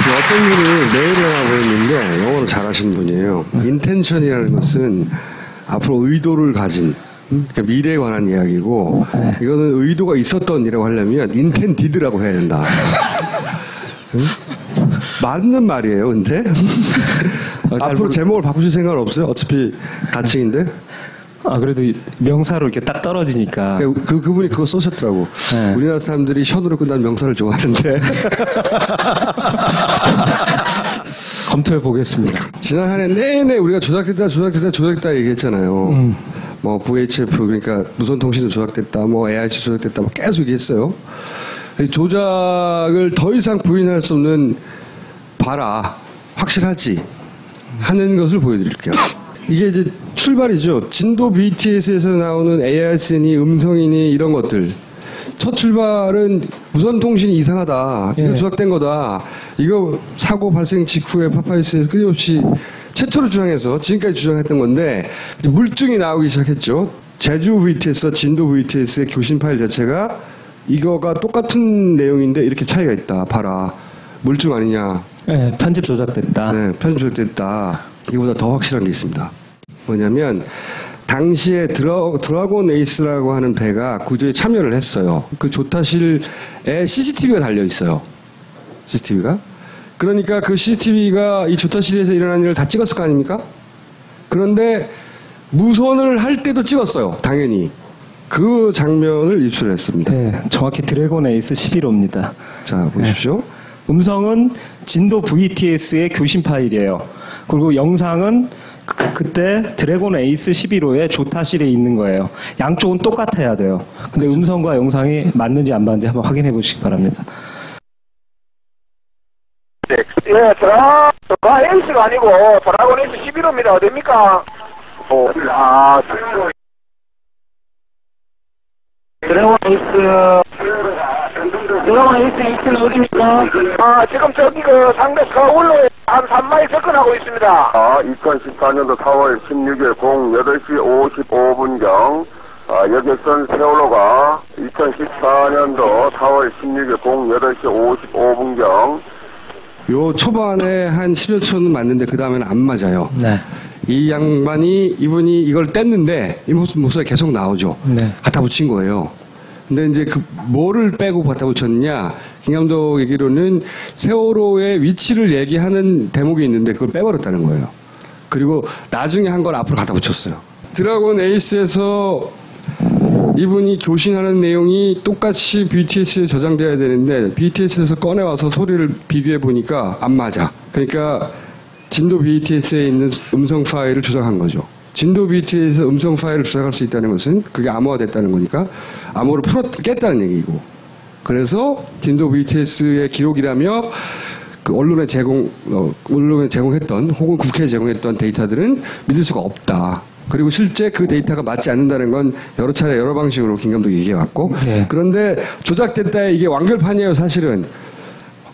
어떤 분이 메일을 하나 보냈는데 영어를 잘하시는 분이에요. 인텐션이라는 것은 앞으로 의도를 가진 그러니까 미래에 관한 이야기고 이거는 의도가 있었던 이라고 하려면 인텐디드라고 해야 된다. 응? 맞는 말이에요. 근데 앞으로 제목을 바꾸실 생각은 없어요? 어차피 가칭인데. 그래도 명사로 이렇게 딱 떨어지니까. 그분이 그거 써셨더라고. 네. 우리나라 사람들이 션으로 끝난 명사를 좋아하는데. 검토해 보겠습니다. 지난 한 해 내내 우리가 조작됐다 얘기했잖아요. 뭐 VHF 그러니까 무선통신도 조작됐다, 뭐 AIC 조작됐다, 뭐 계속 얘기했어요. 조작을 더 이상 부인할 수 없는 봐라 확실하지 하는 것을 보여드릴게요. 이게 이제 출발이죠. 진도 BTS에서 나오는 ARC니 음성이니 이런 것들. 첫 출발은 무선통신이 이상하다. 이거 조작된 거다. 이거 사고 발생 직후에 파파이스에서 끊임없이 최초로 주장해서 지금까지 주장했던 건데 물증이 나오기 시작했죠. 제주 VTS와 진도 VTS의 교신 파일 자체가 이거가 똑같은 내용인데 이렇게 차이가 있다. 봐라. 물증 아니냐. 네, 편집 조작됐다. 네, 편집 조작됐다. 이거보다 더 확실한 게 있습니다. 뭐냐면 당시에 드라곤 에이스라고 하는 배가 구조에 참여를 했어요. 그 조타실에 CCTV가 달려 있어요. CCTV가. 그러니까 그 CCTV가 이 조타실에서 일어난 일을 다 찍었을 거 아닙니까? 그런데 무선을 할 때도 찍었어요. 당연히. 그 장면을 입수했습니다. 네, 정확히 드래곤 에이스 11호입니다. 자, 보십시오. 네. 음성은 진도 VTS의 교신 파일이에요. 그리고 영상은 그때 드래곤 에이스 11호의 조타실에 있는 거예요. 양쪽은 똑같아야 돼요. 근데 그렇죠. 음성과 영상이 맞는지 안 맞는지 한번 확인해 보시기 바랍니다. 네, 드라곤 에이스가 아니고 드라곤 에이스 11호입니다. 어딥니까? 드래곤 에이스 위치는 어디입니까? 지금 저기 그 상대 서울로 한 3마일 접근하고 있습니다. 2014년도 4월 16일 08시 55분경 여객선 세월호가 2014년도 4월 16일 08시 55분경 요 초반에 한 10여 초는 맞는데 그 다음에는 안 맞아요. 네. 이 양반이 이분이 이걸 뗐는데 이 모습이 계속 나오죠. 네. 갖다 붙인 거예요. 근데 이제 그 뭐를 빼고 갖다 붙였냐? 김 감독 얘기로는 세월호의 위치를 얘기하는 대목이 있는데 그걸 빼버렸다는 거예요. 그리고 나중에 한 걸 앞으로 갖다 붙였어요. 드라곤 에이스에서 이분이 교신하는 내용이 똑같이 BTS에 저장돼야 되는데 BTS에서 꺼내와서 소리를 비교해 보니까 안 맞아. 그러니까 진도 BTS에 있는 음성 파일을 조작한 거죠. 진도 BTS에서 음성 파일을 조작할 수 있다는 것은 그게 암호화됐다는 거니까 암호를 깼다는 얘기고. 그래서 진도 BTS의 기록이라며 그 언론에 제공했던 혹은 국회에 제공했던 데이터들은 믿을 수가 없다. 그리고 실제 그 데이터가 맞지 않는다는 건 여러 차례 여러 방식으로 김 감독이 얘기해왔고 네. 그런데 조작됐다에 이게 완결판이에요. 사실은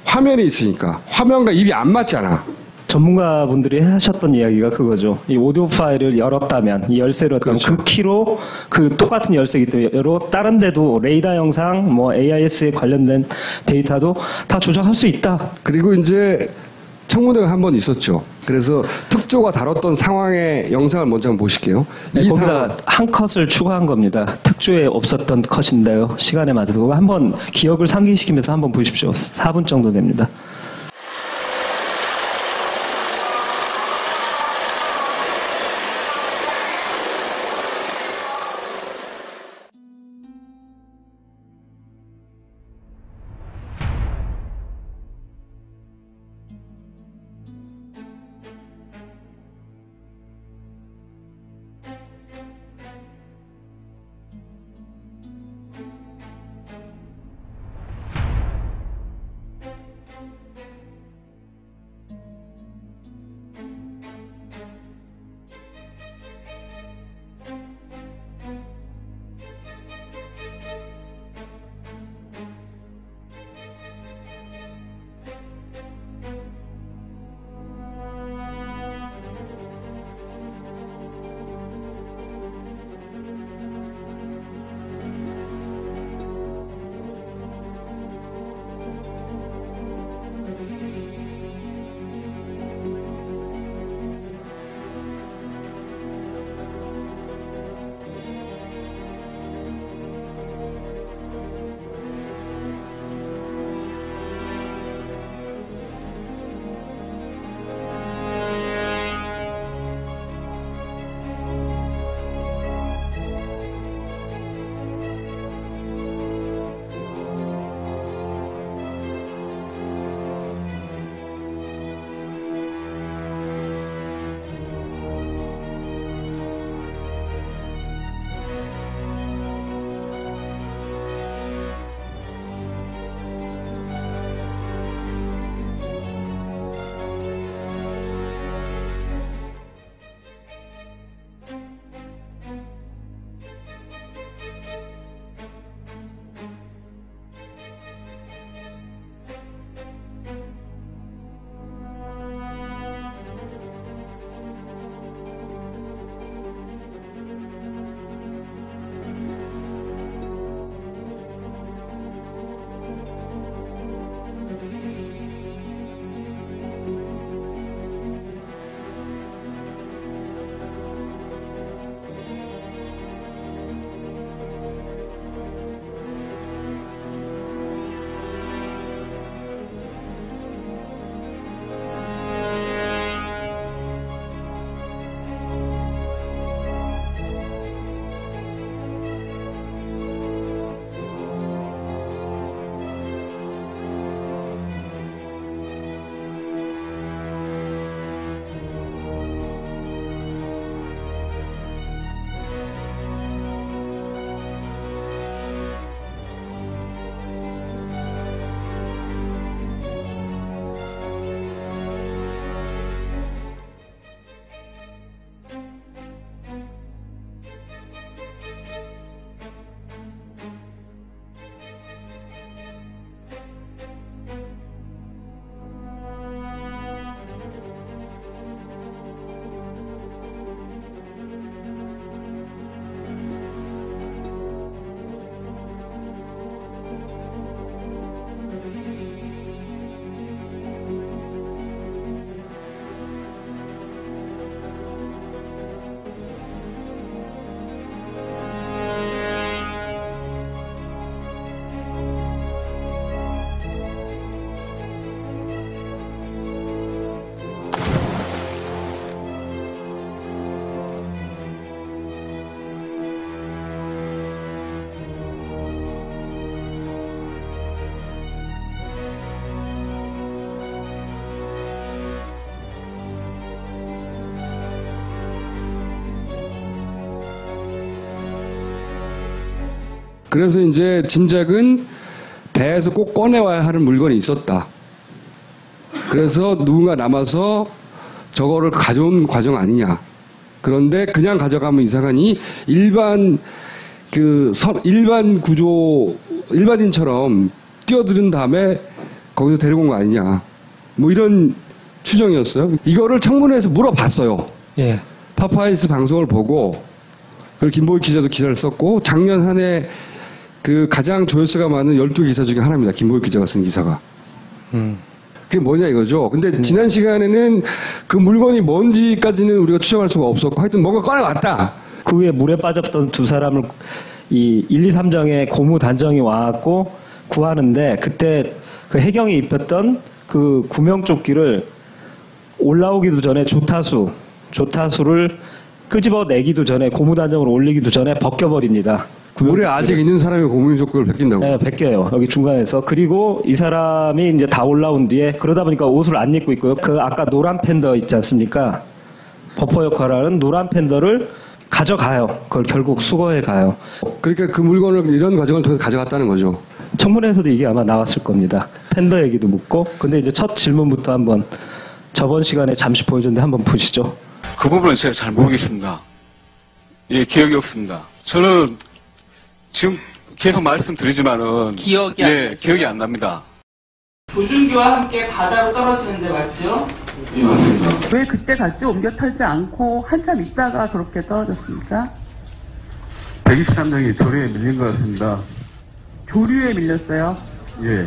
화면이 있으니까 화면과 입이 안 맞잖아. 전문가분들이 하셨던 이야기가 그거죠. 이 오디오 파일을 열었다면, 이 열쇠를 열었다면 그렇죠. 그 키로 그 똑같은 열쇠이기 때문에 다른 데도 레이더 영상, 뭐 AIS에 관련된 데이터도 다 조작할 수 있다. 그리고 이제 청문회가 한 번 있었죠. 그래서 특조가 다뤘던 상황의 영상을 먼저 한번 보실게요. 네, 거기다 한 컷을 추가한 겁니다. 특조에 없었던 컷인데요. 시간에 맞아서 한번 기억을 상기시키면서 한번 보십시오. 4분 정도 됩니다. 그래서 이제 짐작은 배에서 꼭 꺼내와야 하는 물건이 있었다. 그래서 누군가 남아서 저거를 가져온 과정 아니냐. 그런데 그냥 가져가면 이상하니 일반 구조 일반인처럼 뛰어드는 다음에 거기서 데리고 온 거 아니냐. 뭐 이런 추정이었어요. 이거를 청문회에서 물어봤어요. 예. 파파이스 방송을 보고 그리고 김보희 기자도 기사를 썼고 작년 한 해 그 가장 조회수가 많은 12기사 중에 하나입니다. 김보희 기자가 쓴 기사가. 그게 뭐냐 이거죠. 근데 지난 시간에는 그 물건이 뭔지까지는 우리가 추정할 수가 없었고 하여튼 뭔가 꺼내왔다. 그 후에 물에 빠졌던 두 사람을 이 1, 2, 3정의 고무 단정이 와갖고 구하는데 그때 그 해경이 입혔던 그 구명조끼를 올라오기도 전에 조타수를 끄집어내기도 전에 고무 단정으로 올리기도 전에 벗겨버립니다. 물에 아직 있는 사람이 고무조끼를 벗긴다고. 네, 벗겨요. 여기 중간에서. 그리고 이 사람이 이제 다 올라온 뒤에 그러다 보니까 옷을 안 입고 있고요. 그 아까 노란 팬더 있지 않습니까? 버퍼 역할을 하는 노란 팬더를 가져가요. 그걸 결국 수거해 가요. 그러니까 그 물건을 이런 과정을 통해서 가져갔다는 거죠. 청문회에서도 이게 아마 나왔을 겁니다. 팬더 얘기도 묻고. 근데 이제 첫 질문부터 한번 저번 시간에 잠시 보여줬는데 한번 보시죠. 그 부분은 제가 잘 모르겠습니다. 예, 기억이 없습니다. 저는 지금 계속 말씀드리지만은 기억이 안 납니다. 조준기와 함께 바다로 떨어지는데 맞죠? 예, 맞습니다. 왜 그때 같이 옮겨 털지 않고 한참 있다가 그렇게 떨어졌습니까? 123명이 조류에 밀린 것 같습니다. 조류에 밀렸어요? 예.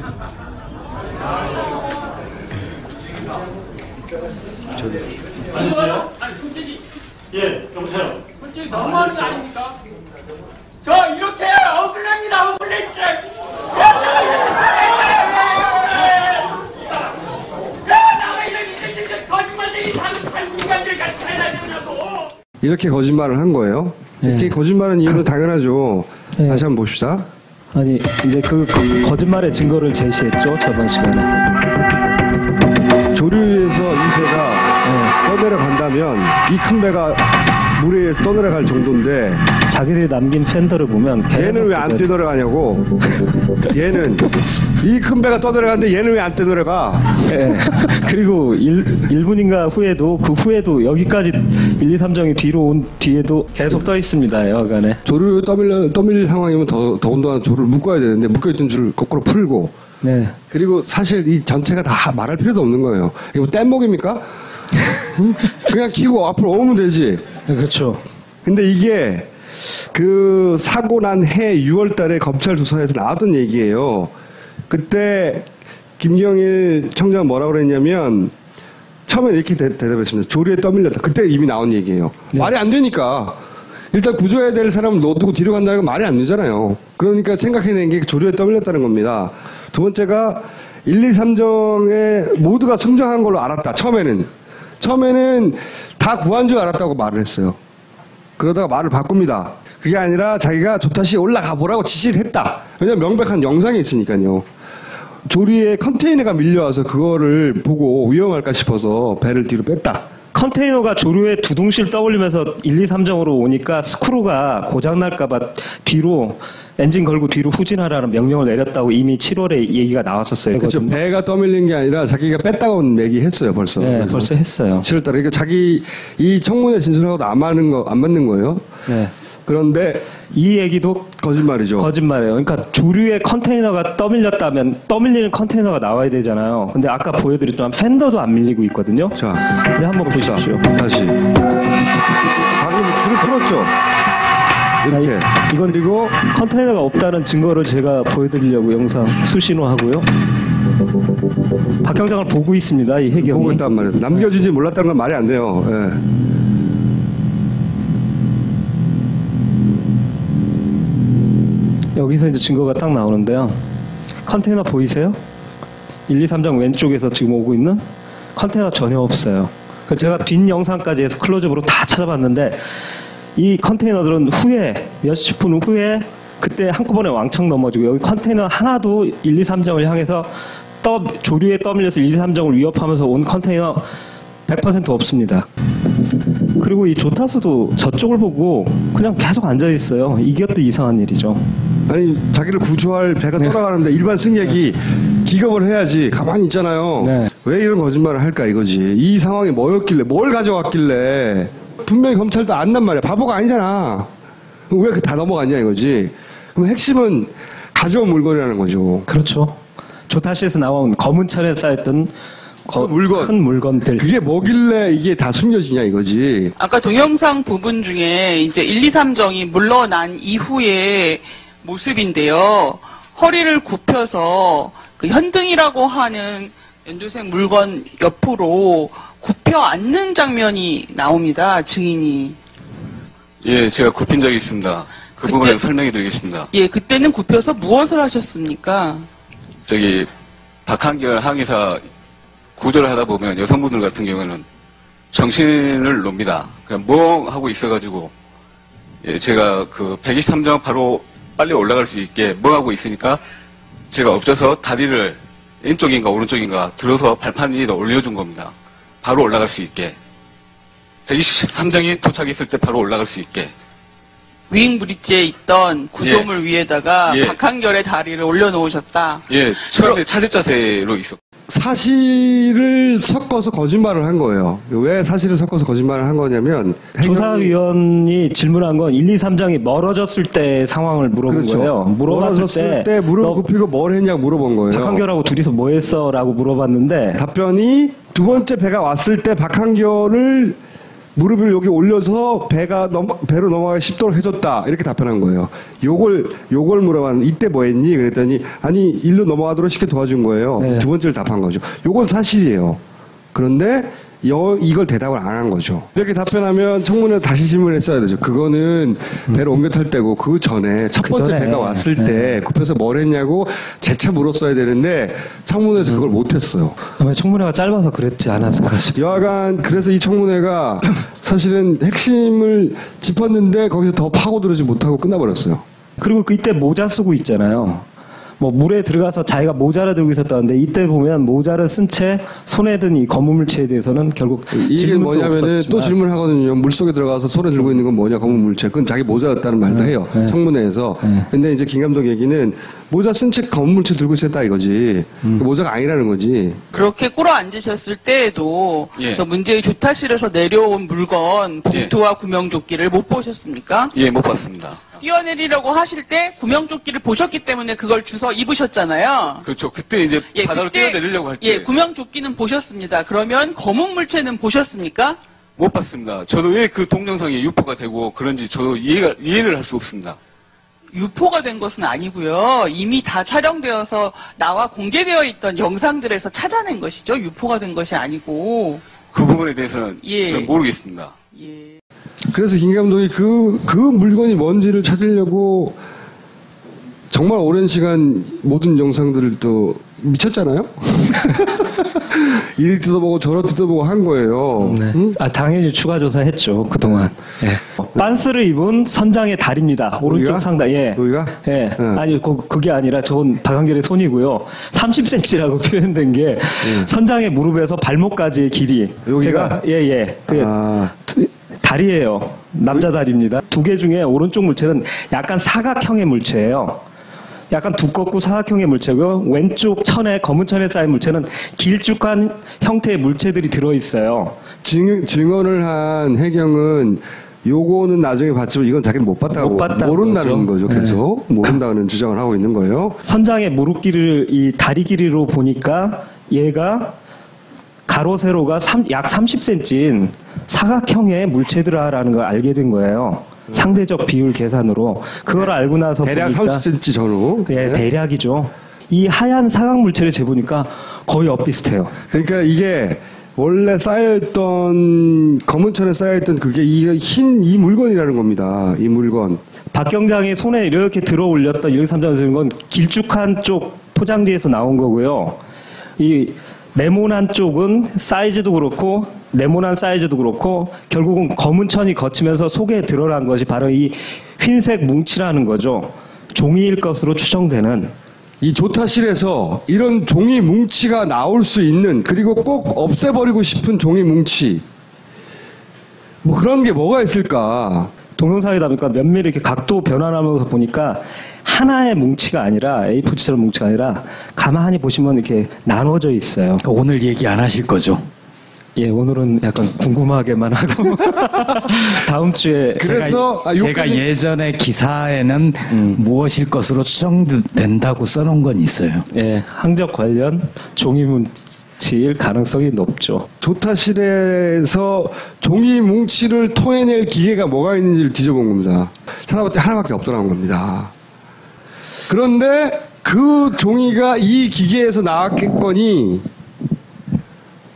맞으세요? 아니 솔직히 여보세요? 솔직히 너무하는 거 아닙니까? 저 이렇게 억울합니다. 억울해 진짜. 나가 이렇게 거짓말쟁이 인간들 같이 살아야 되냐고. 이렇게 거짓말을 한 거예요. 이렇게 네. 거짓말은 이유는 당연하죠. 네. 다시 한번 봅시다. 아니 이제 그 거짓말의 증거를 제시했죠. 저번 시간에. 조류에서 이 배가 떠내려간다면 이 큰 배가 물에 의해서 떠내려갈 정도인데 자기들이 남긴 팬더를 보면 얘는 왜 안 떠내려가냐고. 얘는 이 큰 배가 떠내려가는데 얘는 왜 안 떠내려가. 예. 그리고 1분인가 후에도 그 후에도 여기까지 1, 2, 3정이 뒤로 온 뒤에도 계속 떠 있습니다. 여간에. 조류 떠밀릴 상황이면 더군다나 조를 묶어야 되는데 묶여있던 줄을 거꾸로 풀고. 네. 그리고 사실 이 전체가 다 말할 필요도 없는 거예요. 이거 뭐 뗏목입니까? 그냥 키고 앞으로 오면 되지. 그렇죠. 근데 이게 그 사고 난 해 6월 달에 검찰 조사에서 나왔던 얘기예요. 그때 김경일 청장 뭐라고 그랬냐면 처음에 이렇게 대답했습니다. 조류에 떠밀렸다. 그때 이미 나온 얘기예요. 네. 말이 안 되니까. 일단 구조해야 될 사람을 놔두고 뒤로 간다는 건 말이 안 되잖아요. 그러니까 생각해낸 게 조류에 떠밀렸다는 겁니다. 두 번째가 1, 2, 3정에 모두가 성장한 걸로 알았다. 처음에는 다 구한 줄 알았다고 말을 했어요. 그러다가 말을 바꿉니다. 그게 아니라 자기가 조타시에 올라가 보라고 지시를 했다. 왜냐면 명백한 영상이 있으니까요. 조리에 컨테이너가 밀려와서 그거를 보고 위험할까 싶어서 배를 뒤로 뺐다. 컨테이너가 조류에 두둥실 떠올리면서 1, 2, 3정으로 오니까 스크루가 고장날까봐 뒤로 엔진 걸고 뒤로 후진하라는 명령을 내렸다고 이미 7월에 얘기가 나왔었어요. 그렇죠. 배가 떠밀린 게 아니라 자기가 뺐다고 얘기했어요, 벌써. 네, 벌써 했어요. 7월달에. 그러니까 자기 이 청문회 진술하고도 안 맞는 거예요. 네. 그런데 이 얘기도 거짓말이죠. 거짓말이에요. 그러니까 조류에 컨테이너가 떠밀렸다면 떠밀리는 컨테이너가 나와야 되잖아요. 근데 아까 보여드렸지만 팬더도 안 밀리고 있거든요. 자, 네, 한번 봅시다. 보십시오. 다시. 방금 줄을 풀었죠. 이렇게. 이건 그리고 컨테이너가 없다는 증거를 제가 보여드리려고 영상 수신호하고요. 박 경장을 보고 있습니다. 이 해경이. 보고 있단 말이에요. 남겨진지 몰랐다는 건 말이 안 돼요. 예. 여기서 이제 증거가 딱 나오는데요. 컨테이너 보이세요? 1, 2, 3장 왼쪽에서 지금 오고 있는 컨테이너 전혀 없어요. 그래서 제가 뒷 영상까지 해서 클로즈업으로 다 찾아봤는데 이 컨테이너들은 후에 몇십 분 후에 그때 한꺼번에 왕창 넘어지고 여기 컨테이너 하나도 1, 2, 3정을 향해서 조류에 떠밀려서 1, 2, 3정을 위협하면서 온 컨테이너 100% 없습니다. 그리고 이 조타수도 저쪽을 보고 그냥 계속 앉아 있어요. 이게 또 이상한 일이죠. 아니 자기를 구조할 배가 떠나가는데 일반 승객이 기겁을 해야지 가만히 있잖아요. 네. 왜 이런 거짓말을 할까 이거지. 이 상황이 뭐였길래 뭘 가져왔길래 분명히 검찰도 안단 말이야. 바보가 아니잖아. 왜 다 넘어갔냐 이거지. 그럼 핵심은 가져온 물건이라는 거죠. 그렇죠. 조타시에서 나온 검은 천에 쌓였던 물건. 큰 물건들. 그게 뭐길래 이게 다 숨겨지냐 이거지. 아까 동영상 부분 중에 이제 1, 2, 3정이 물러난 이후의 모습인데요. 허리를 굽혀서 그 현등이라고 하는 연두색 물건 옆으로 굽혀 앉는 장면이 나옵니다. 증인이. 예, 제가 굽힌 적이 있습니다. 그 그때- 부분에 설명해 드리겠습니다. 예, 그때는 굽혀서 무엇을 하셨습니까? 저기 박한결 항해사 구조를 하다 보면 여성분들 같은 경우에는 정신을 놉니다. 그냥 멍하고 있어가지고 예, 제가 그 123정 바로 빨리 올라갈 수 있게 멍하고 있으니까 제가 엎져서 다리를 왼쪽인가 오른쪽인가 들어서 발판 위에다 올려준 겁니다. 바로 올라갈 수 있게. 123정이 도착했을 때 바로 올라갈 수 있게. 위잉 브릿지에 있던 구조물 위에다가 예. 박한결의 다리를 올려놓으셨다. 예, 처음에 차렷 자세로 있었고. 사실을 섞어서 거짓말을 한 거예요. 왜 사실을 섞어서 거짓말을 한 거냐면 조사위원이 질문한 건 1, 2, 3장이 멀어졌을 때 상황을 물어본 그렇죠. 거예요. 물어봤을 멀어졌을 때 무릎 너 굽히고 뭘 했냐고 물어본 거예요. 박한결하고 둘이서 뭐 했어? 라고 물어봤는데 답변이 두 번째 배가 왔을 때 박한결을 무릎을 여기 올려서 배로 넘어가기 쉽도록 해줬다. 이렇게 답변한 거예요. 요걸 물어봤는데 이때 뭐 했니? 그랬더니 아니 일로 넘어가도록 쉽게 도와준 거예요. 네. 두 번째를 답한 거죠. 요건 사실이에요. 그런데 이걸 대답을 안 한 거죠. 이렇게 답변하면 청문회 다시 질문을 했어야 되죠. 그거는 배를 옮겨 탈 때고 그 전에 첫 번째 전에. 배가 왔을 때 굽혀서 뭘 했냐고 재차 물었어야 되는데 청문회에서 그걸 못 했어요. 아마 청문회가 짧아서 그랬지 않았을까 싶어요. 여하간 그래서 이 청문회가 사실은 핵심을 짚었는데 거기서 더 파고들지 못하고 끝나버렸어요. 그리고 그때 모자 쓰고 있잖아요. 뭐 물에 들어가서 자기가 모자를 들고 있었다는데 이때 보면 모자를 쓴 채 손에 든 이 검은 물체에 대해서는 결국 이게 질문도 뭐냐면은 없었지만 또 질문하거든요. 물속에 들어가서 손에 들고 있는 건 뭐냐 검은 물체. 그건 자기 모자였다는 말도 해요. 네. 청문회에서. 네. 근데 이제 김 감독 얘기는 모자 쓴 채 검은 물체 들고 있었다 이거지. 그 모자가 아니라는 거지. 그렇게 꿇어 앉으셨을 때에도 예. 저 문제의 조타실에서 내려온 물건 봉투와 구명조끼를 못 보셨습니까? 예, 못 봤습니다. 뛰어내리려고 하실 때 구명조끼를 보셨기 때문에 그걸 주워 입으셨잖아요. 그렇죠. 그때 이제 바다로 뛰어내리려고 할 때. 예, 구명조끼는 보셨습니다. 그러면 검은 물체는 보셨습니까? 못 봤습니다. 저도 왜 그 동영상이 유포가 되고 그런지 저도 이해를 할 수 없습니다. 유포가 된 것은 아니고요. 이미 다 촬영되어서 나와 공개되어 있던 영상들에서 찾아낸 것이죠. 유포가 된 것이 아니고. 그 부분에 대해서는 예. 저는 모르겠습니다. 예. 그래서 김 감독이 그 물건이 뭔지를 찾으려고 정말 오랜 시간 모든 영상들을 또 미쳤잖아요? 이리 뜯어보고 저리 뜯어보고 한 거예요. 네. 응? 아, 당연히 추가 조사했죠, 그동안. 예. 빤스를 입은 선장의 다리입니다. 오른쪽 여기가? 상단, 예. 여기가? 예. 응. 아니, 그게 아니라 저건 박한결의 손이고요. 30cm라고 표현된 게 선장의 무릎에서 발목까지의 길이. 여기가? 제가, 예. 아. 다리예요. 남자 다리입니다. 두 개 중에 오른쪽 물체는 약간 사각형의 물체예요. 약간 두껍고 사각형의 물체고요. 왼쪽 천에 검은 천에 쌓인 물체는 길쭉한 형태의 물체들이 들어있어요. 증언을 한 해경은 요거는 나중에 봤지만 이건 자기는 못 봤다고 못 봤다는 모른다는 거죠. 거죠. 계속 모른다는 주장을 하고 있는 거예요. 선장의 무릎 길이를 이 다리 길이로 보니까 얘가 가로 세로가 약 30cm인 사각형의 물체들아라는 걸 알게 된 거예요. 상대적 비율 계산으로 그걸 알고 나서 대략 보니까 30cm 전후. 예, 네. 대략이죠. 이 하얀 사각 물체를 재보니까 거의 엇비슷해요. 그러니까 이게 원래 쌓여있던 검은 천에 쌓여있던 그게 이 물건이라는 겁니다. 이 물건. 박 경장의 손에 이렇게 들어 올렸던 123장에서 건 길쭉한 쪽 포장지에서 나온 거고요. 이 네모난 쪽은 사이즈도 그렇고 네모난 사이즈도 그렇고 결국은 검은 천이 거치면서 속에 드러난 것이 바로 이 흰색 뭉치라는 거죠. 종이일 것으로 추정되는. 이 조타실에서 이런 종이 뭉치가 나올 수 있는 그리고 꼭 없애버리고 싶은 종이 뭉치 그런 게 뭐가 있을까? 동영상이다 보니까 면밀히 이렇게 각도 변환하면서 보니까 하나의 뭉치가 아니라 A4처럼 뭉치가 아니라 가만히 보시면 이렇게 나눠져 있어요. 오늘 얘기 안 하실 거죠? 예, 오늘은 약간 궁금하게만 하고 다음 주에 그래서 제가 예전에 기사에는 무엇일 것으로 추정된다고 써놓은 건 있어요. 예, 항적 관련 종이 뭉치일 가능성이 높죠. 조타실에서 종이 뭉치를 토해낼 기계가 뭐가 있는지를 뒤져본 겁니다. 찾아봤자 하나밖에 없더라는 겁니다. 그런데 그 종이가 이 기계에서 나왔겠거니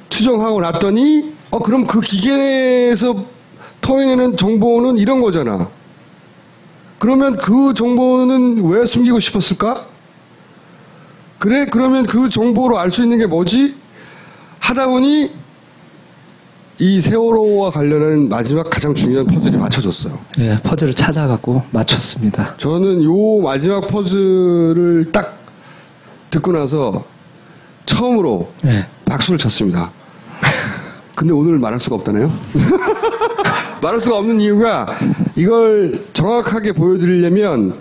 추정하고 났더니 그럼 그 기계에서 토해내는 정보는 이런 거잖아. 그러면 그 정보는 왜 숨기고 싶었을까? 그래? 그러면 그 정보로 알 수 있는 게 뭐지? 하다 보니 이 세월호와 관련한 마지막 가장 중요한 퍼즐이 맞춰졌어요. 예, 퍼즐을 찾아갖고 맞췄습니다. 저는 요 마지막 퍼즐을 딱 듣고 나서 처음으로 예. 박수를 쳤습니다. 근데 오늘 말할 수가 없다네요. 말할 수가 없는 이유가 이걸 정확하게 보여드리려면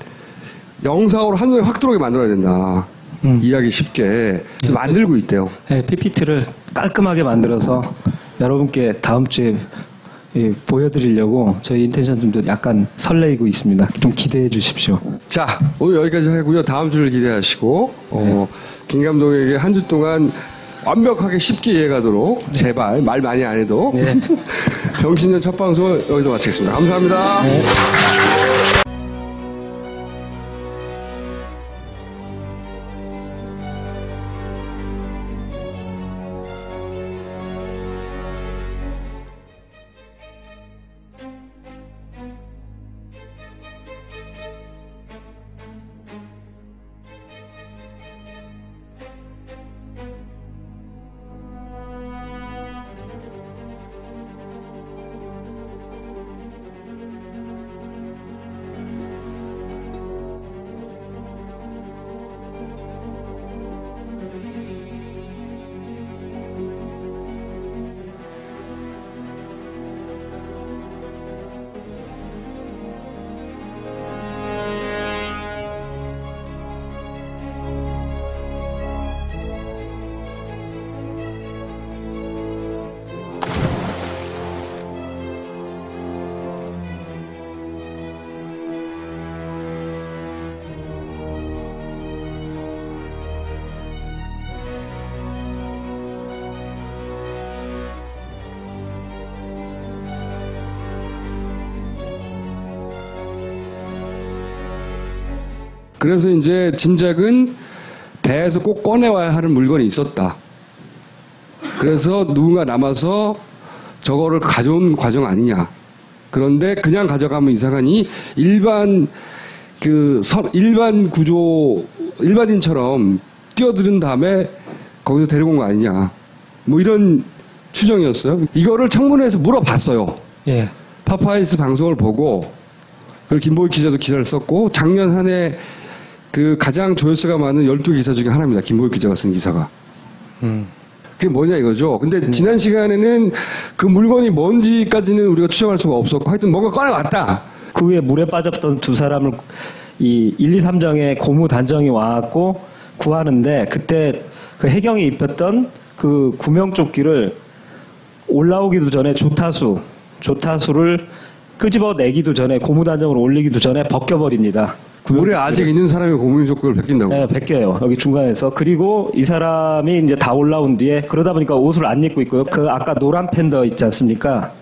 영상으로 한눈에 확 들어오게 만들어야 된다. 이해하기 쉽게. 그래서 만들고 있대요. 네, PPT를 깔끔하게 만들어서 여러분께 다음 주에 보여드리려고 저희 인텐션팀도 약간 설레이고 있습니다. 좀 기대해 주십시오. 자, 오늘 여기까지 하고요. 다음 주를 기대하시고 김 감독에게 한 주 동안 완벽하게 쉽게 이해가도록 제발 말 많이 안 해도 병신년 첫 방송을 여기서 마치겠습니다. 감사합니다. 네. 그래서 이제 짐작은 배에서 꼭 꺼내와야 하는 물건이 있었다. 그래서 누군가 남아서 저거를 가져온 과정 아니냐. 그런데 그냥 가져가면 이상하니 일반 구조 일반인처럼 뛰어드는 다음에 거기서 데리고 온 거 아니냐. 뭐 이런 추정이었어요. 이거를 청문회에서 물어봤어요. 예. 파파이스 방송을 보고 그리고 김보익 기자도 기사를 썼고 작년 한 해 그 가장 조회수가 많은 12개 기사 중에 하나입니다. 김보익 기자가 쓴 기사가. 그게 뭐냐 이거죠. 근데 지난 시간에는 그 물건이 뭔지까지는 우리가 추정할 수가 없었고 하여튼 뭔가 꺼내왔다. 그 후에 물에 빠졌던 두 사람을 이 1, 2, 3정의 고무 단정이 와갖고 구하는데 그때 그 해경이 입혔던 그 구명조끼를 올라오기도 전에 조타수를 끄집어내기도 전에 고무단정으로 올리기도 전에 벗겨버립니다. 물에 아직 있는 사람이 고무조끼를 벗긴다고? 네, 벗겨요. 여기 중간에서. 그리고 이 사람이 이제 다 올라온 뒤에 그러다 보니까 옷을 안 입고 있고요. 그 아까 노란 팬더 있지 않습니까?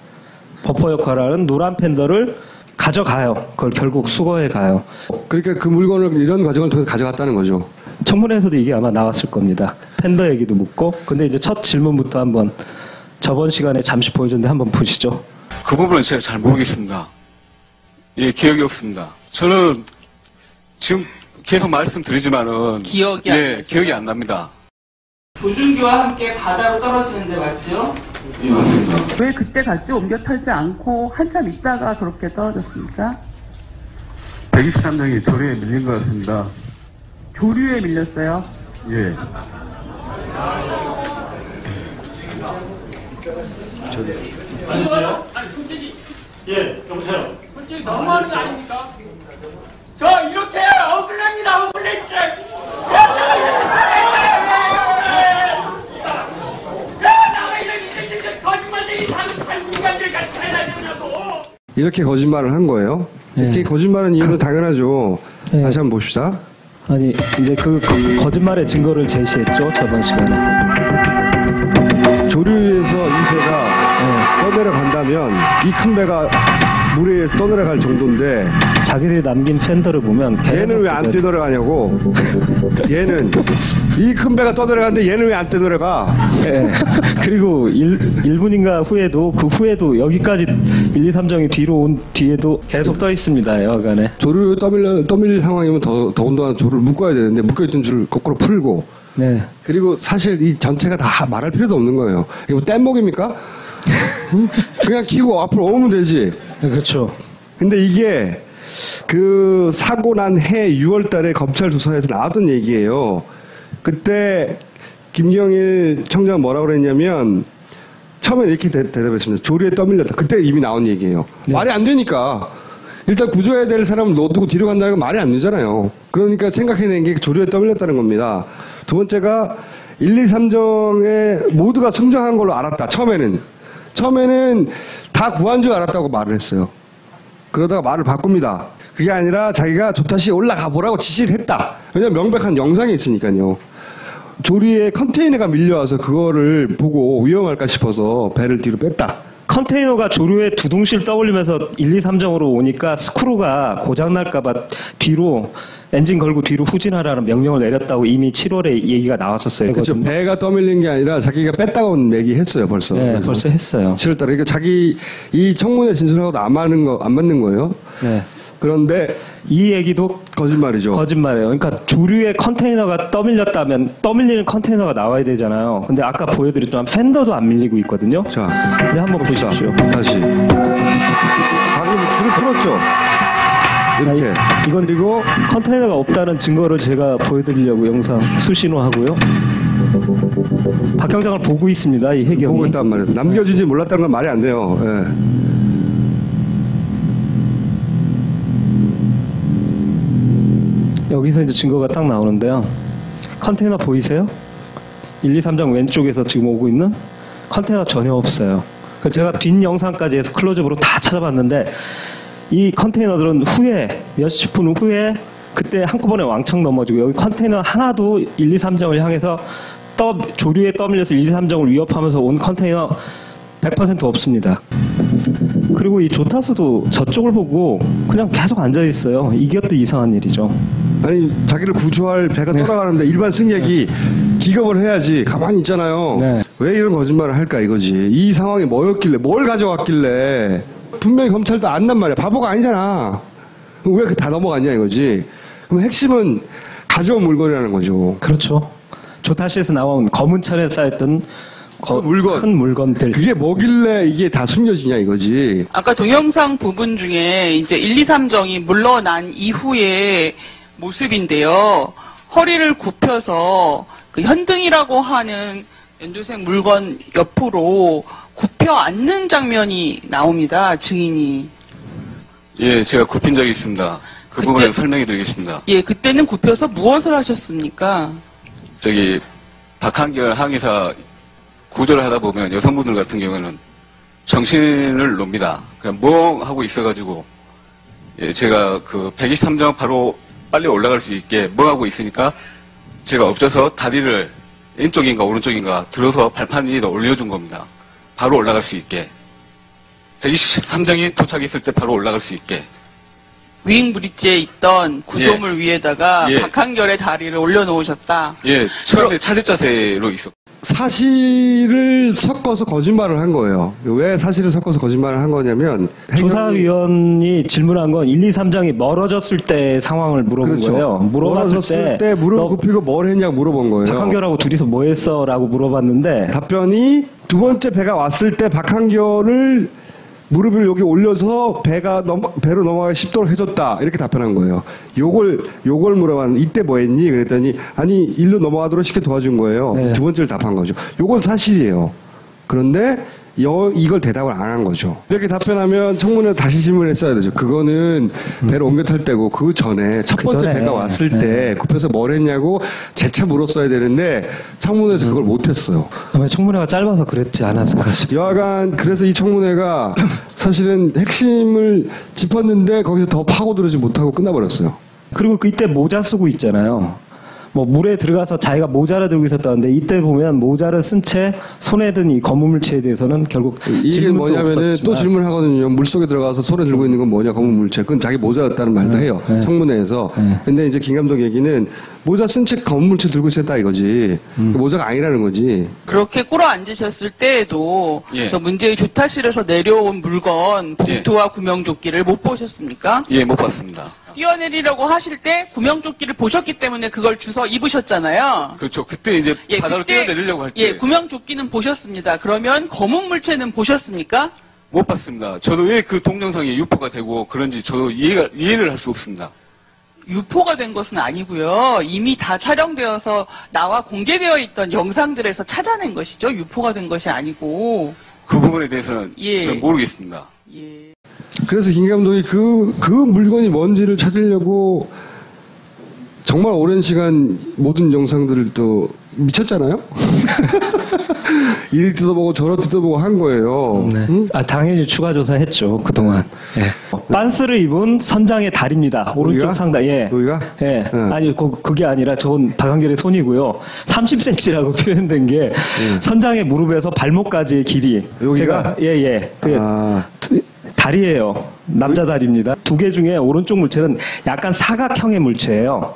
버퍼 역할을 하는 노란 팬더를 가져가요. 그걸 결국 수거해 가요. 그러니까 그 물건을 이런 과정을 통해서 가져갔다는 거죠. 청문회에서도 이게 아마 나왔을 겁니다. 팬더 얘기도 묻고. 근데 이제 첫 질문부터 한번 저번 시간에 잠시 보여줬는데 한번 보시죠. 그 부분은 제가 잘 모르겠습니다. 예, 기억이 없습니다. 저는 지금 계속 말씀드리지만은 기억이 안 나요. 기억이 안 납니다. 조준기와 함께 바다로 떨어지는데 맞죠? 예, 맞습니다. 왜 그때 같이 옮겨 털지 않고 한참 있다가 그렇게 떨어졌습니까? 123명이 조류에 밀린 것 같습니다. 조류에 밀렸어요? 예. 맞으세요? 아니 솔직히 경찰요. 솔직히 너무하는 거 아닙니까? 저 이렇게 억울합니다. 억울해. 거짓말쟁이 인간들 같이 살아야 되냐고. 이렇게 거짓말을 한 거예요. 이렇게 거짓말한 이유는 당연하죠. 다시 한번 봅시다. 아니 이제 그 거짓말의 증거를 제시했죠 저번 시간에. 조류에서 이 배가 떠내려간다면 이 큰 배가 물에 의해서 떠내려갈 정도인데 자기들이 남긴 팬더를 보면 얘는 왜 안 떠내려가냐고. 얘는 이 큰 배가 떠내려가는데 얘는 왜 안 떠내려가. 네. 그리고 1분인가 후에도 그 후에도 여기까지 1, 2, 3정이 뒤로 온 뒤에도 계속 떠 있습니다. 여간에 조류 떠밀릴 상황이면 더군다나 조를 묶어야 되는데 묶여있던 줄을 거꾸로 풀고. 네. 그리고 사실 이 전체가 다 말할 필요도 없는 거예요. 이거 뭐 뗏목입니까? 그냥 키고 앞으로 오면 되지. 그렇죠. 근데 이게 그 사고 난 해 6월 달에 검찰 조사에서 나왔던 얘기예요. 그때 김경일 청장은 뭐라고 그랬냐면 처음에 이렇게 대답했습니다. 조류에 떠밀렸다. 그때 이미 나온 얘기예요. 네. 말이 안 되니까. 일단 구조해야 될 사람을 놔두고 뒤로 간다는 건 말이 안 되잖아요. 그러니까 생각해낸 게 조류에 떠밀렸다는 겁니다. 두 번째가 1, 2, 3정에 모두가 성장한 걸로 알았다. 처음에는 다 구한 줄 알았다고 말을 했어요. 그러다가 말을 바꿉니다. 그게 아니라 자기가 조타시에 올라가 보라고 지시를 했다. 왜냐면 명백한 영상이 있으니까요. 조리에 컨테이너가 밀려와서 그거를 보고 위험할까 싶어서 배를 뒤로 뺐다. 컨테이너가 조류에 두둥실 떠올리면서 1, 2, 3정으로 오니까 스크루가 고장날까봐 뒤로 엔진 걸고 뒤로 후진하라는 명령을 내렸다고 이미 7월에 얘기가 나왔었어요. 그렇죠. 배가 떠밀린 게 아니라 자기가 뺐다고 얘기했어요. 벌써. 네, 벌써 했어요. 7월달에. 그러니까 자기 이 청문회 진술하고도 안 맞는 거예요. 네. 그런데 이 얘기도 거짓말이죠. 거짓말이에요. 그러니까 조류에 컨테이너가 떠밀렸다면 떠밀리는 컨테이너가 나와야 되잖아요. 근데 아까 보여드렸지만 팬더도 안 밀리고 있거든요. 자, 네, 한번 봅시다. 보십시오. 다시. 방금 줄을 풀었죠. 이렇게. 이건 그리고 컨테이너가 없다는 증거를 제가 보여드리려고 영상 수신호하고요. 박경장을 보고 있습니다. 이 해경이. 보고 있단 말이에요. 남겨진지 몰랐다는 건 말이 안 돼요. 예. 여기서 이제 증거가 딱 나오는데요. 컨테이너 보이세요? 1, 2, 3장 왼쪽에서 지금 오고 있는 컨테이너 전혀 없어요. 제가 뒷 영상까지 해서 클로즈업으로 다 찾아봤는데 이 컨테이너들은 후에 몇십 분 후에 그때 한꺼번에 왕창 넘어지고 여기 컨테이너 하나도 1, 2, 3정을 향해서 조류에 떠밀려서 1, 2, 3정을 위협하면서 온 컨테이너 100% 없습니다. 그리고 이 조타수도 저쪽을 보고 그냥 계속 앉아있어요. 이것도 이상한 일이죠. 아니 자기를 구조할 배가 돌아가는데 일반 승객이 기겁을 해야지. 가만히 있잖아요. 네. 왜 이런 거짓말을 할까 이거지. 이 상황이 뭐였길래 뭘 가져왔길래. 분명히 검찰도 안단 말이야. 바보가 아니잖아. 왜 다 넘어갔냐 이거지. 그럼 핵심은 가져온 물건이라는 거죠. 그렇죠. 조타시에서 나온 검은 천에 쌓였던 큰 물건들. 그게 뭐길래 이게 다 숨겨지냐 이거지. 아까 동영상 부분 중에 이제 1, 2, 3정이 물러난 이후의 모습인데요. 허리를 굽혀서 그 현등이라고 하는 연두색 물건 옆으로 굽혀 앉는 장면이 나옵니다. 증인이. 예, 제가 굽힌 적이 있습니다. 그 부분을 설명해 드리겠습니다. 예, 그때는 굽혀서 무엇을 하셨습니까? 저기 박한결 항해사 구조를 하다 보면 여성분들 같은 경우에는 정신을 놉니다. 그냥 멍하고 있어가지고 예, 제가 그 123정 바로 빨리 올라갈 수 있게 멍하고 있으니까 제가 엎져서 다리를 왼쪽인가 오른쪽인가 들어서 발판 위에다 올려준 겁니다. 바로 올라갈 수 있게. 123정이 도착했을 때 바로 올라갈 수 있게. 위잉 브릿지에 있던 구조물 위에다가 박한결의 다리를 올려놓으셨다. 예, 처음에 차례 자세로 있었고. 사실을 섞어서 거짓말을 한 거예요. 왜 사실을 섞어서 거짓말을 한 거냐면 조사위원이 질문한 건 1, 2, 3장이 멀어졌을 때 상황을 물어본 그렇죠. 거예요. 멀어졌을 때 무릎 굽히고 뭘 했냐고 물어본 거예요. 박한결하고 둘이서 뭐 했어? 라고 물어봤는데 답변이 두 번째 배가 왔을 때 박한결을 무릎을 여기 올려서 배로 넘어가기 쉽도록 해줬다. 이렇게 답변한 거예요. 요걸 물어봤는데 이때 뭐 했니? 그랬더니 아니 일로 넘어가도록 쉽게 도와준 거예요. 네. 두 번째를 답한 거죠. 요건 사실이에요. 그런데 이걸 대답을 안 한 거죠. 이렇게 답변하면 청문회 다시 질문했어야 되죠. 그거는 배를 옮겨 탈 때고 그 전에 첫 번째 배가 왔을 때 급해서 뭘 했냐고 재차 물었어야 되는데 청문회에서 그걸 못했어요. 아마 청문회가 짧아서 그랬지 않았을까 싶습니다. 여하간 그래서 이 청문회가 사실은 핵심을 짚었는데 거기서 더 파고들지 못하고 끝나버렸어요. 그리고 그때 모자 쓰고 있잖아요. 뭐 물에 들어가서 자기가 모자를 들고 있었다는데 이때 보면 모자를 쓴 채 손에 든 이 검은 물체에 대해서는 결국 이게 뭐냐면은 또 질문하거든요. 물속에 들어가서 손에 들고 있는 건 뭐냐 검은 물체. 그건 자기 모자였다는 말도 해요. 청문회에서. 근데 이제 김 감독 얘기는 모자 쓴 채 검은 물체 들고 있었다 이거지. 모자가 아니라는 거지. 그렇게 꿇어 앉으셨을 때에도 예. 저 문제의 조타실에서 내려온 물건 봉투와 구명조끼를 못 보셨습니까? 예, 못 봤습니다. 뛰어내리려고 하실 때 구명조끼를 보셨기 때문에 그걸 주워 입으셨잖아요. 그렇죠. 그때 이제 바다로 뛰어내리려고 할 때. 예, 구명조끼는 보셨습니다. 그러면 검은 물체는 보셨습니까? 못 봤습니다. 저도 왜 그 동영상이 유포가 되고 그런지 저도 이해를 할 수 없습니다. 유포가 된 것은 아니고요. 이미 다 촬영되어서 나와 공개되어 있던 영상들에서 찾아낸 것이죠. 유포가 된 것이 아니고. 그 부분에 대해서는 예. 저는 모르겠습니다. 예. 그래서 김 감독이 그 물건이 뭔지를 찾으려고 정말 오랜 시간 모든 영상들을 또 미쳤잖아요? 이리 뜯어보고 저리 뜯어보고 한 거예요. 네. 응? 당연히 추가 조사했죠 그동안. 네. 빤스를 입은 선장의 다리입니다. 오른쪽 여기가? 상단. 예. 여기가? 예. 아니 그게 아니라 저건 박한결의 손이고요. 30cm라고 표현된 게 선장의 무릎에서 발목까지의 길이. 여기가? 제가 예예. 다리예요. 남자 다리입니다. 두 개 중에 오른쪽 물체는 약간 사각형의 물체예요.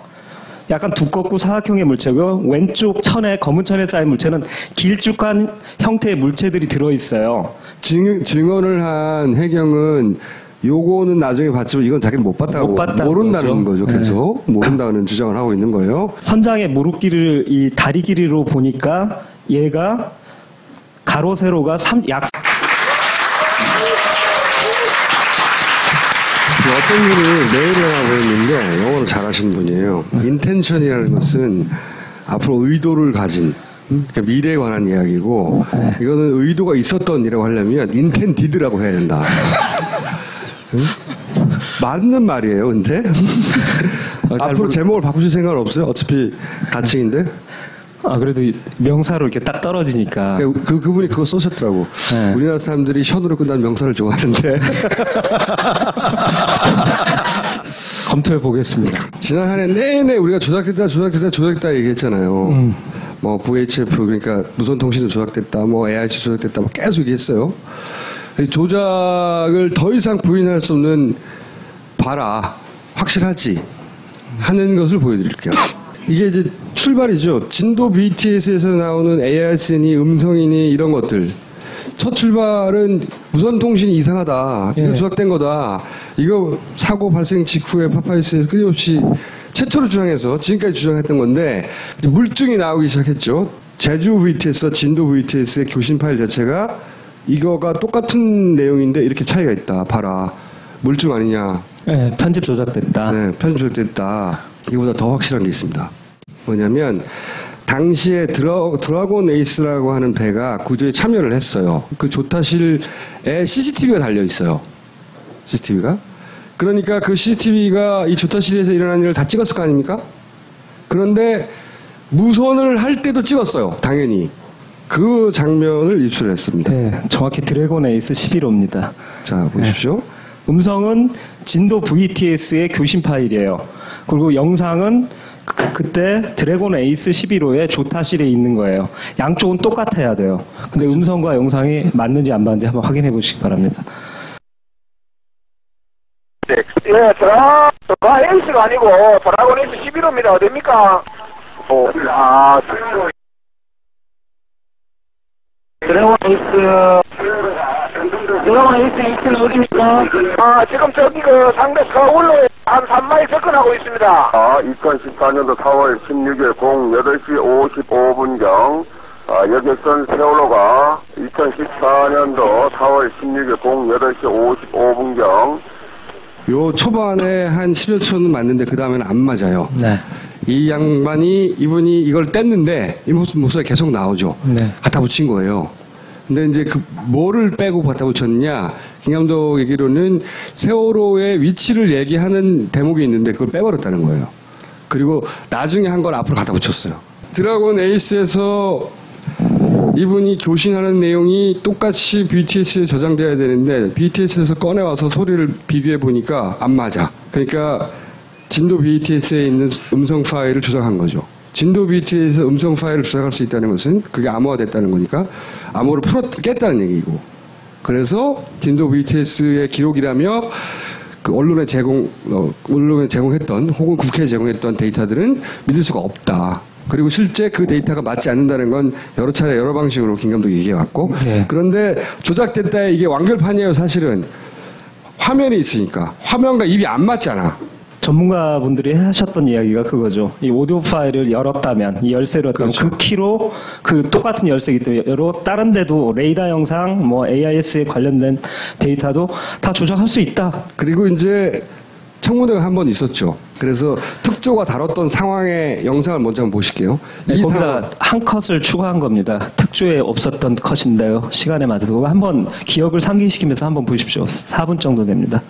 약간 두껍고 사각형의 물체고 왼쪽 천에 검은 천에 쌓인 물체는 길쭉한 형태의 물체들이 들어있어요. 증언을 한 해경은 요거는 나중에 봤지만 이건 자기는 못 봤다고 모른다는 거죠. 계속 모른다는 주장을 하고 있는 거예요. 선장의 무릎 길이를 이 다리 길이로 보니까 얘가 가로 세로가 약 어떤 분이 메일을 하나 보냈는데 영어를 잘하시는 분이에요. 인텐션이라는 것은 앞으로 의도를 가진 그러니까 미래에 관한 이야기고 이거는 의도가 있었던이라고 하려면 인텐디드라고 해야 된다. 응? 맞는 말이에요. 근데 앞으로 제목을 바꾸실 생각은 없어요? 어차피 가칭인데. 그래도 명사로 이렇게 딱 떨어지니까. 그분이 그거 쓰셨더라고. 네. 우리나라 사람들이 션으로 끝난 명사를 좋아하는데. 검토해 보겠습니다. 지난 한 해 내내 우리가 조작됐다 얘기했잖아요. 뭐 VHF 그러니까 무선통신도 조작됐다, 뭐 AIC 조작됐다, 뭐 계속 얘기했어요. 조작을 더 이상 부인할 수 없는 봐라 확실하지 하는 것을 보여드릴게요. 이게 이제 출발이죠. 진도 BTS에서 나오는 ARC니 음성이니 이런 것들. 첫 출발은 무선통신이 이상하다. 이거 조작된 거다. 이거 사고 발생 직후에 파파이스에서 끊임없이 최초로 주장해서 지금까지 주장했던 건데 물증이 나오기 시작했죠. 제주 VTS와 진도 VTS의 교신 파일 자체가 이거가 똑같은 내용인데 이렇게 차이가 있다. 봐라. 물증 아니냐. 네, 편집 조작됐다. 네, 편집 조작됐다. 이거보다 더 확실한 게 있습니다. 뭐냐면 당시에 드라곤 에이스라고 하는 배가 구조에 참여를 했어요. 그 조타실에 CCTV가 달려 있어요. CCTV가. 그러니까 그 CCTV가 이 조타실에서 일어난 일을 다 찍었을 거 아닙니까? 그런데 무선을 할 때도 찍었어요. 당연히. 그 장면을 입수했습니다. 네, 정확히 드래곤 에이스 11호입니다. 자, 보십시오. 네. 음성은 진도 VTS의 교신 파일이에요. 그리고 영상은 그때 드래곤 에이스 11호의 조타실에 있는 거예요. 양쪽은 똑같아야 돼요. 근데 음성과 영상이 맞는지 안 맞는지 한번 확인해 보시기 바랍니다. 예, 드라곤 에이스가 아니고 드라곤 에이스 11호입니다. 어딥니까? 드래곤 에이스 2층은 어디입니까? 지금 저기 상대 서울로 한 3마일 접근하고 있습니다. 2014년도 4월 16일 08시 55분경 여객선 세월호가 2014년도 4월 16일 08시 55분경 요 초반에 한 10여 초는 맞는데 그 다음에는 안 맞아요. 네. 이 양반이 이분이 이걸 뗐는데 이 모습이 계속 나오죠. 네. 갖다 붙인 거예요. 근데 이제 그 뭐를 빼고 갖다 붙였냐? 김 감독 얘기로는 세월호의 위치를 얘기하는 대목이 있는데 그걸 빼버렸다는 거예요. 그리고 나중에 한 걸 앞으로 갖다 붙였어요. 드래곤 에이스에서 이분이 교신하는 내용이 똑같이 BTS에 저장돼야 되는데 BTS에서 꺼내와서 소리를 비교해 보니까 안 맞아. 그러니까 진도 BTS에 있는 음성 파일을 조작한 거죠. 진도 BTS에서 음성 파일을 조작할 수 있다는 것은 그게 암호화 됐다는 거니까 암호를 깼다는 얘기고. 그래서 진도 BTS의 기록이라며 그 언론에 제공했던 혹은 국회에 제공했던 데이터들은 믿을 수가 없다. 그리고 실제 그 데이터가 맞지 않는다는 건 여러 차례 여러 방식으로 김 감독이 얘기해왔고 네. 그런데 조작됐다 이게 완결판이에요. 사실은 화면이 있으니까 화면과 입이 안 맞잖아. 전문가분들이 하셨던 이야기가 그거죠. 이 오디오 파일을 열었다면, 이 열쇠를 열었다면 그렇죠. 그 키로 그 똑같은 열쇠이기 때문에 다른 데도 레이더 영상, 뭐 AIS에 관련된 데이터도 다 조작할 수 있다. 그리고 이제 청문회가 한 번 있었죠. 그래서 특조가 다뤘던 상황의 영상을 먼저 한번 보실게요. 네, 이 거기다 상황, 한 컷을 추가한 겁니다. 특조에 없었던 컷인데요. 시간에 맞아서 한번 기억을 상기시키면서 한번 보십시오. 4분 정도 됩니다.